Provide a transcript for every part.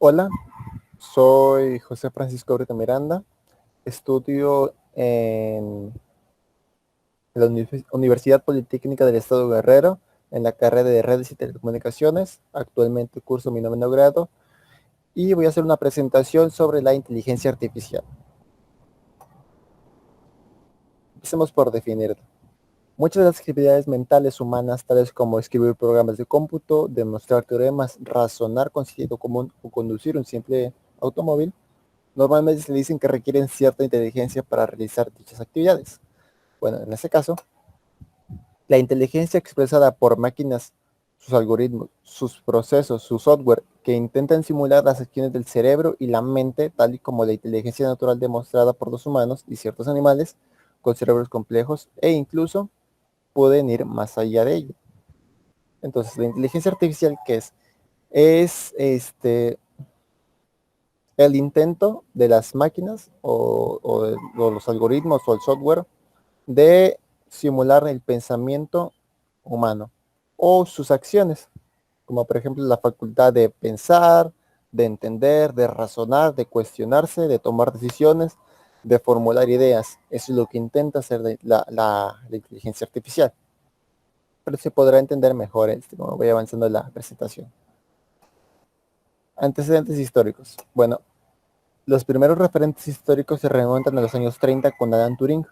Hola, soy José Francisco Brito Miranda, estudio en la Universidad Politécnica del Estado de Guerrero, en la carrera de Redes y Telecomunicaciones. Actualmente curso mi 9º grado y voy a hacer una presentación sobre la inteligencia artificial. Empecemos por definirla. Muchas de las actividades mentales humanas, tales como escribir programas de cómputo, demostrar teoremas, razonar con sentido común o conducir un simple automóvil, normalmente se dicen que requieren cierta inteligencia para realizar dichas actividades. Bueno, en este caso, la inteligencia expresada por máquinas, sus algoritmos, sus procesos, su software, que intentan simular las acciones del cerebro y la mente, tal y como la inteligencia natural demostrada por los humanos y ciertos animales, con cerebros complejos, e incluso pueden ir más allá de ello. Entonces, la inteligencia artificial, ¿qué es? Es el intento de las máquinas o los algoritmos o el software de simular el pensamiento humano o sus acciones, como por ejemplo la facultad de pensar, de entender, de razonar, de cuestionarse, de tomar decisiones, de formular ideas. Eso es lo que intenta hacer la inteligencia artificial. Pero se podrá entender mejor como voy avanzando en la presentación. Antecedentes históricos. Bueno, los primeros referentes históricos se remontan a los años 30 con Alan Turing,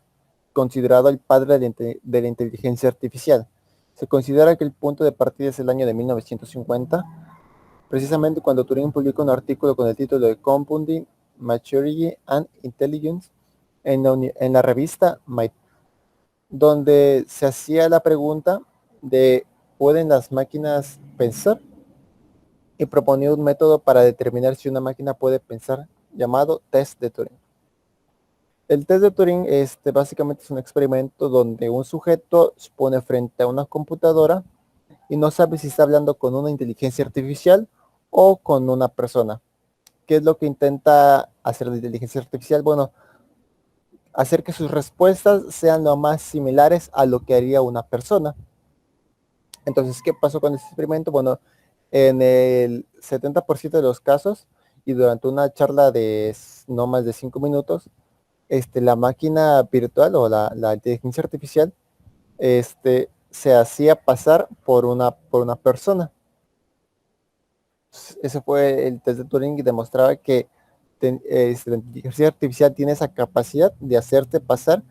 considerado el padre de la inteligencia artificial. Se considera que el punto de partida es el año de 1950, precisamente cuando Turing publicó un artículo con el título de Compounding Maturity and Intelligence en la revista Might, donde se hacía la pregunta de ¿pueden las máquinas pensar? Y proponía un método para determinar si una máquina puede pensar, llamado test de Turing. El test de Turing básicamente es un experimento donde un sujeto se pone frente a una computadora y no sabe si está hablando con una inteligencia artificial o con una persona. ¿Qué es lo que intenta hacer la inteligencia artificial? Bueno, hacer que sus respuestas sean lo más similares a lo que haría una persona. Entonces, ¿qué pasó con este experimento? Bueno, en el 70% de los casos y durante una charla de no más de 5 minutos, la máquina virtual o la inteligencia artificial se hacía pasar por una persona. Ese fue el test de Turing y demostraba que la inteligencia artificial tiene esa capacidad de hacerte pasar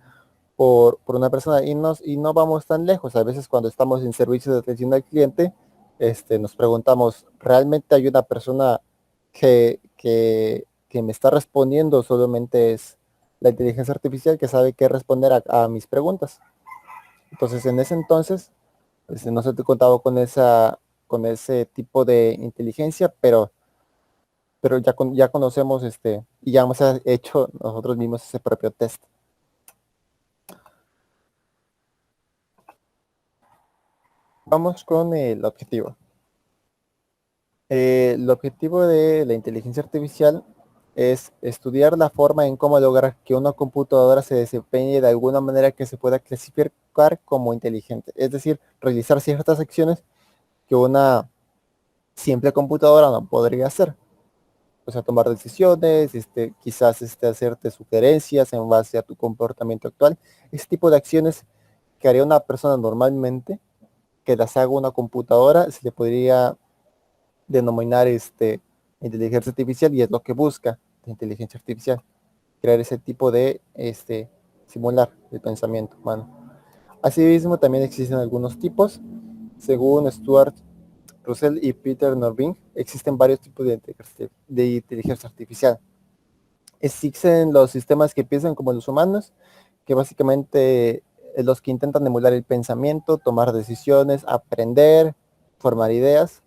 por una persona y no vamos tan lejos. A veces cuando estamos en servicio de atención al cliente, nos preguntamos, ¿realmente hay una persona que me está respondiendo? Solamente es la inteligencia artificial que sabe qué responder a mis preguntas. Entonces, en ese entonces, no se te contaba con ese tipo de inteligencia, pero ya conocemos y ya hemos hecho nosotros mismos ese propio test. Vamos con el objetivo. El objetivo de la inteligencia artificial es estudiar la forma en cómo lograr que una computadora se desempeñe de alguna manera que se pueda clasificar como inteligente. Es decir, realizar ciertas acciones que una simple computadora no podría hacer. O sea, tomar decisiones, quizás hacerte sugerencias en base a tu comportamiento actual. Ese tipo de acciones que haría una persona normalmente, que las haga una computadora, se le podría denominar inteligencia artificial, y es lo que busca la inteligencia artificial, crear ese tipo de simular el pensamiento humano. Asimismo, también existen algunos tipos. Según Stuart Russell y Peter Norvig, existen varios tipos de inteligencia artificial. Existen los sistemas que piensan como los humanos, que básicamente los que intentan emular el pensamiento, tomar decisiones, aprender, formar ideas.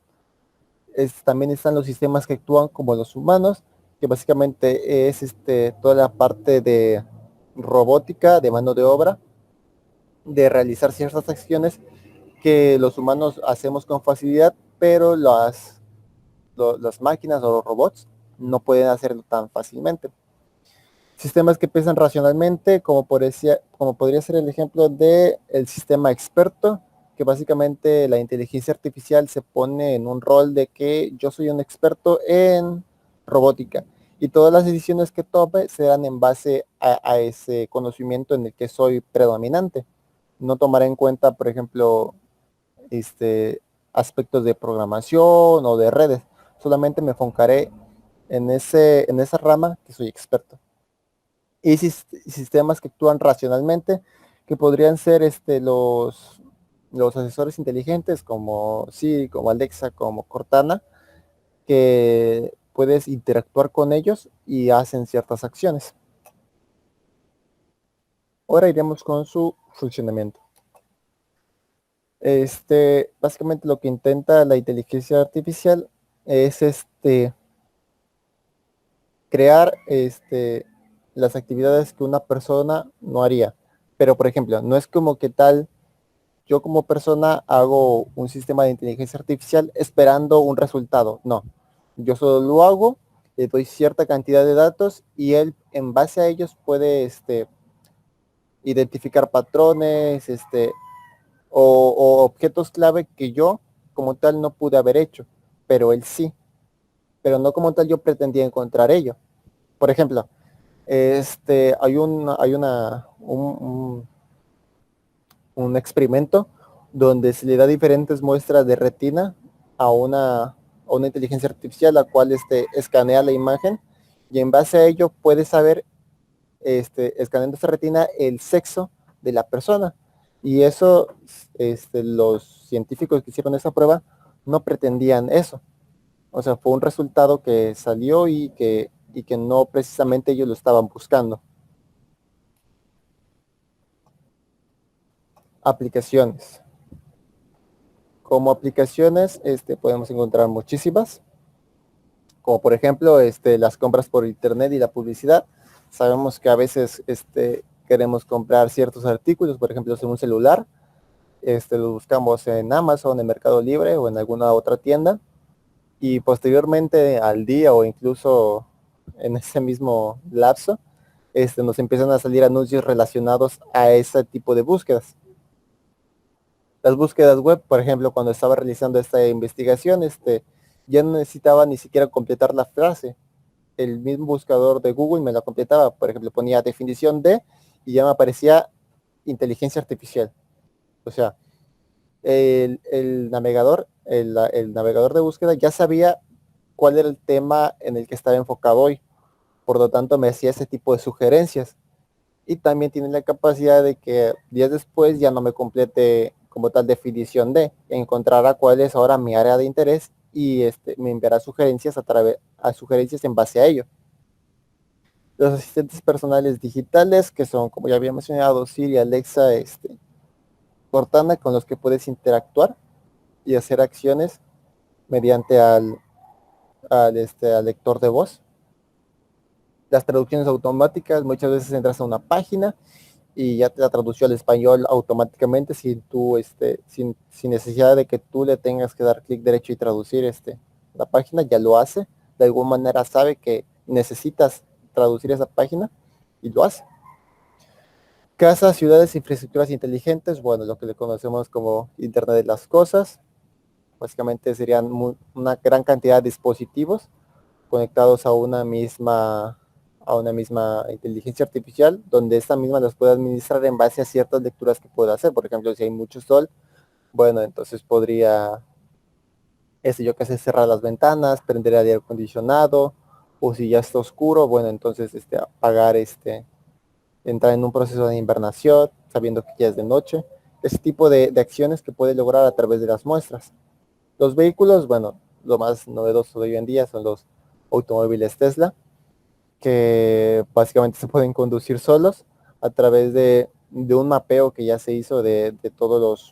También están los sistemas que actúan como los humanos, que básicamente es toda la parte de robótica, de mano de obra, de realizar ciertas acciones que los humanos hacemos con facilidad, pero las máquinas o los robots no pueden hacerlo tan fácilmente. Sistemas que piensan racionalmente, como podría ser el ejemplo del sistema experto, que básicamente la inteligencia artificial se pone en un rol de que yo soy un experto en robótica. Y todas las decisiones que tome serán en base a ese conocimiento en el que soy predominante. No tomaré en cuenta, por ejemplo, aspectos de programación o de redes. Solamente me enfocaré en esa rama que soy experto. Y sistemas que actúan racionalmente, que podrían ser los asesores inteligentes como Siri, como Alexa, como Cortana, que puedes interactuar con ellos y hacen ciertas acciones. Ahora iremos con su funcionamiento. Básicamente lo que intenta la inteligencia artificial es crear las actividades que una persona no haría. Pero por ejemplo, no es como que tal, yo como persona hago un sistema de inteligencia artificial esperando un resultado. No, yo solo lo hago, le doy cierta cantidad de datos y él en base a ellos puede identificar patrones, o objetos clave que yo como tal no pude haber hecho, pero él sí, pero no como tal yo pretendía encontrar ello. Por ejemplo, hay un experimento donde se le da diferentes muestras de retina a una inteligencia artificial, la cual escanea la imagen y en base a ello puede saber, escaneando esta retina, el sexo de la persona. Y eso, los científicos que hicieron esa prueba no pretendían eso. O sea, fue un resultado que salió y que no precisamente ellos lo estaban buscando. Aplicaciones. Como aplicaciones, podemos encontrar muchísimas, como por ejemplo, las compras por internet y la publicidad. Sabemos que a veces, queremos comprar ciertos artículos, por ejemplo, en un celular, lo buscamos en Amazon, en Mercado Libre o en alguna otra tienda, y posteriormente al día o incluso en ese mismo lapso, nos empiezan a salir anuncios relacionados a ese tipo de búsquedas. Las búsquedas web, por ejemplo, cuando estaba realizando esta investigación, ya no necesitaba ni siquiera completar la frase. El mismo buscador de Google me la completaba. Por ejemplo, ponía definición de y ya me aparecía inteligencia artificial. O sea, el navegador de búsqueda ya sabía cuál era el tema en el que estaba enfocado hoy. Por lo tanto, me hacía ese tipo de sugerencias. Y también tiene la capacidad de que días después ya no me complete como tal definición de, encontrará cuál es ahora mi área de interés y me enviará sugerencias a sugerencias en base a ello. Los asistentes personales digitales, que son, como ya había mencionado, Siri, Alexa, Cortana, con los que puedes interactuar y hacer acciones mediante al lector de voz. Las traducciones automáticas, muchas veces entras a una página y ya te la tradució al español automáticamente sin necesidad de que tú le tengas que dar clic derecho y traducir la página, ya lo hace. De alguna manera sabe que necesitas traducir esa página y lo hace. Casas, ciudades, infraestructuras inteligentes, bueno, lo que le conocemos como Internet de las Cosas. Básicamente serían una gran cantidad de dispositivos conectados a una misma inteligencia artificial, donde esta misma los puede administrar en base a ciertas lecturas que pueda hacer. Por ejemplo, si hay mucho sol, bueno, entonces podría, yo que sé, cerrar las ventanas, prender el aire acondicionado, o si ya está oscuro, bueno, entonces apagar, entrar en un proceso de invernación, sabiendo que ya es de noche. Ese tipo de acciones que puede lograr a través de las muestras. Los vehículos, bueno, lo más novedoso de hoy en día son los automóviles Tesla, que básicamente se pueden conducir solos a través de un mapeo que ya se hizo de todas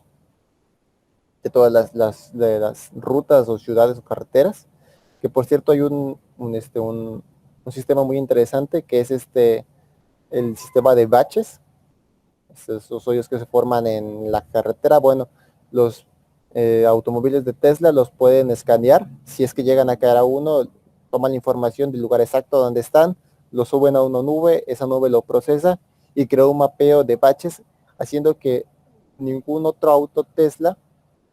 las rutas o ciudades o carreteras, que por cierto hay un sistema muy interesante que es el sistema de baches, esos hoyos que se forman en la carretera. Bueno, los automóviles de Tesla los pueden escanear. Si es que llegan a caer a uno, toman la información del lugar exacto donde están, lo suben a una nube, esa nube lo procesa y crea un mapeo de baches, haciendo que ningún otro auto Tesla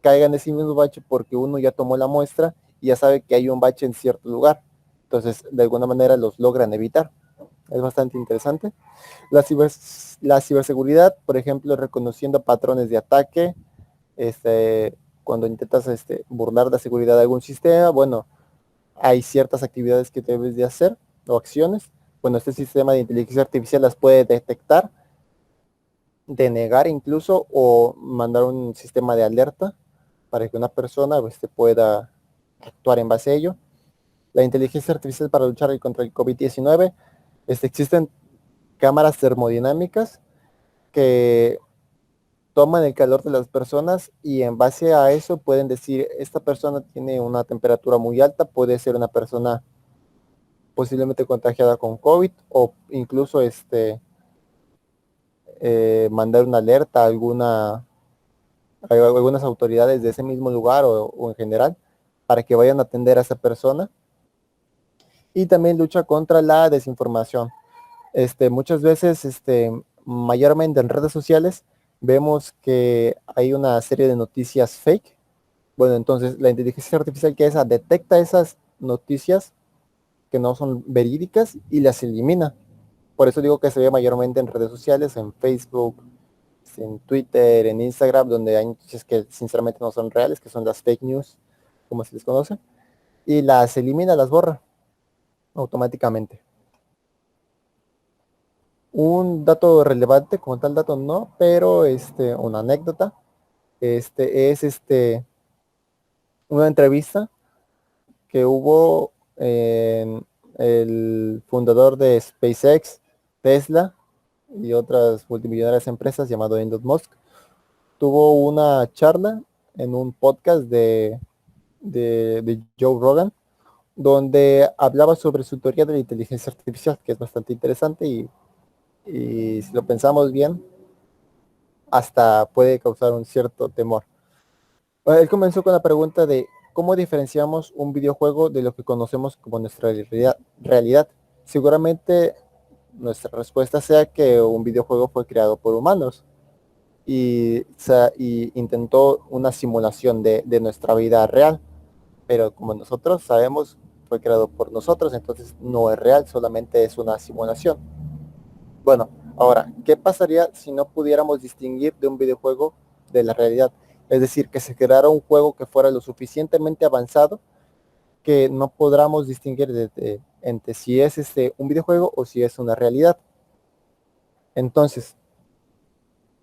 caiga en ese mismo bache, porque uno ya tomó la muestra y ya sabe que hay un bache en cierto lugar. Entonces, de alguna manera los logran evitar. Es bastante interesante. La, ciber, la ciberseguridad, por ejemplo, reconociendo patrones de ataque, cuando intentas burlar la seguridad de algún sistema, bueno, hay ciertas actividades que debes de hacer o acciones. Bueno, este sistema de inteligencia artificial las puede detectar, denegar incluso o mandar un sistema de alerta para que una persona pueda actuar en base a ello. La inteligencia artificial para luchar contra el COVID-19, existen cámaras termodinámicas que toman el calor de las personas y en base a eso pueden decir, esta persona tiene una temperatura muy alta, puede ser una persona posiblemente contagiada con COVID o incluso mandar una alerta a algunas autoridades de ese mismo lugar o en general para que vayan a atender a esa persona. Y también lucha contra la desinformación. Muchas veces, mayormente en redes sociales, vemos que hay una serie de noticias fake. Bueno, entonces la inteligencia artificial que esa detecta esas noticias que no son verídicas y las elimina. Por eso digo que se ve mayormente en redes sociales, en Facebook, en Twitter, en Instagram, donde hay noticias que sinceramente no son reales, que son las fake news, como se les conoce, y las elimina, las borra automáticamente. Un dato relevante, como tal dato no, pero una anécdota, es una entrevista que hubo en el fundador de SpaceX, Tesla y otras multimillonarias empresas llamado Elon Musk. Tuvo una charla en un podcast de Joe Rogan, donde hablaba sobre su teoría de la inteligencia artificial, que es bastante interesante y si lo pensamos bien, hasta puede causar un cierto temor. Él comenzó con la pregunta de cómo diferenciamos un videojuego de lo que conocemos como nuestra realidad. Seguramente nuestra respuesta sea que un videojuego fue creado por humanos y intentó una simulación de nuestra vida real, pero como nosotros sabemos, fue creado por nosotros, entonces no es real, solamente es una simulación. Bueno, ahora, ¿qué pasaría si no pudiéramos distinguir de un videojuego de la realidad? Es decir, que se creara un juego que fuera lo suficientemente avanzado que no podamos distinguir entre si es un videojuego o si es una realidad. Entonces,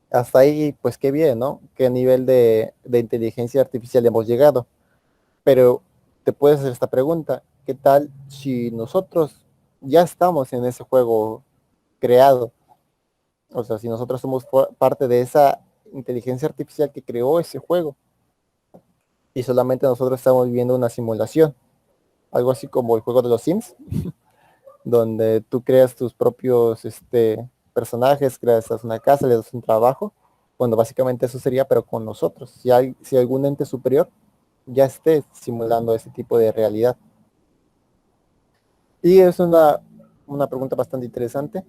hasta ahí, pues qué bien, ¿no? Qué nivel de inteligencia artificial hemos llegado. Pero te puedes hacer esta pregunta, ¿qué tal si nosotros ya estamos en ese juego creado? O sea, si nosotros somos parte de esa inteligencia artificial que creó ese juego y solamente nosotros estamos viviendo una simulación, algo así como el juego de los Sims, donde tú creas tus propios personajes, creas una casa, le das un trabajo. Bueno, básicamente eso sería, pero con nosotros. Si algún ente superior ya esté simulando ese tipo de realidad. Y es una pregunta bastante interesante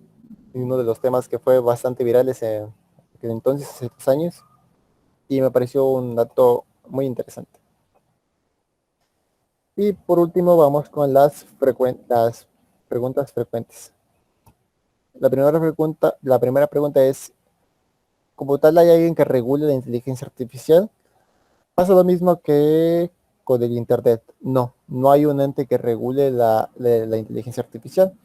y uno de los temas que fue bastante virales en aquel entonces, hace 2 años, y me pareció un dato muy interesante. Y por último vamos con las preguntas frecuentes. La primera pregunta es, ¿como tal hay alguien que regule la inteligencia artificial? Pasa lo mismo que con el Internet. No, no hay un ente que regule la inteligencia artificial,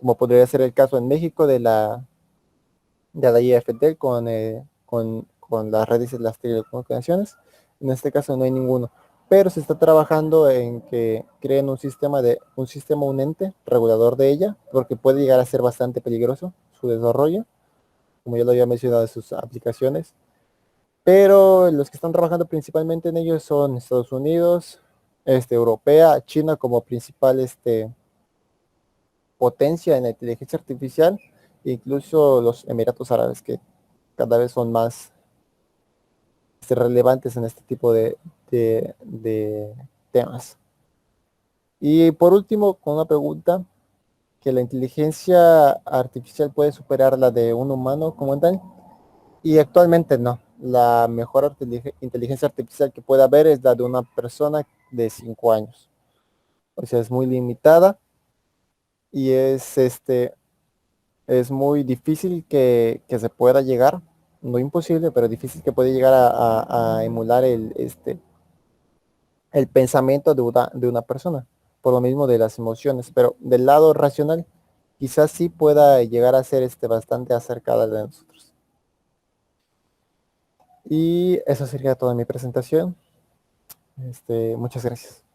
como podría ser el caso en México de la IFT con las redes de las telecomunicaciones. En este caso no hay ninguno, pero se está trabajando en que creen un ente regulador de ella, porque puede llegar a ser bastante peligroso su desarrollo, como ya lo había mencionado en sus aplicaciones. Pero los que están trabajando principalmente en ellos son Estados Unidos, Europea, China como principal potencia en la inteligencia artificial, incluso los Emiratos Árabes, que cada vez son más relevantes en este tipo de temas. Y por último, con una pregunta, que la inteligencia artificial puede superar la de un humano como tal, y actualmente no. La mejor inteligencia artificial que puede haber es la de una persona de 5 años. O sea, es muy limitada y es muy difícil que se pueda llegar, no imposible, pero difícil que pueda llegar a emular el pensamiento de una persona, por lo mismo de las emociones, pero del lado racional, quizás sí pueda llegar a ser bastante acercada de nosotros. Y eso sería toda mi presentación. Muchas gracias.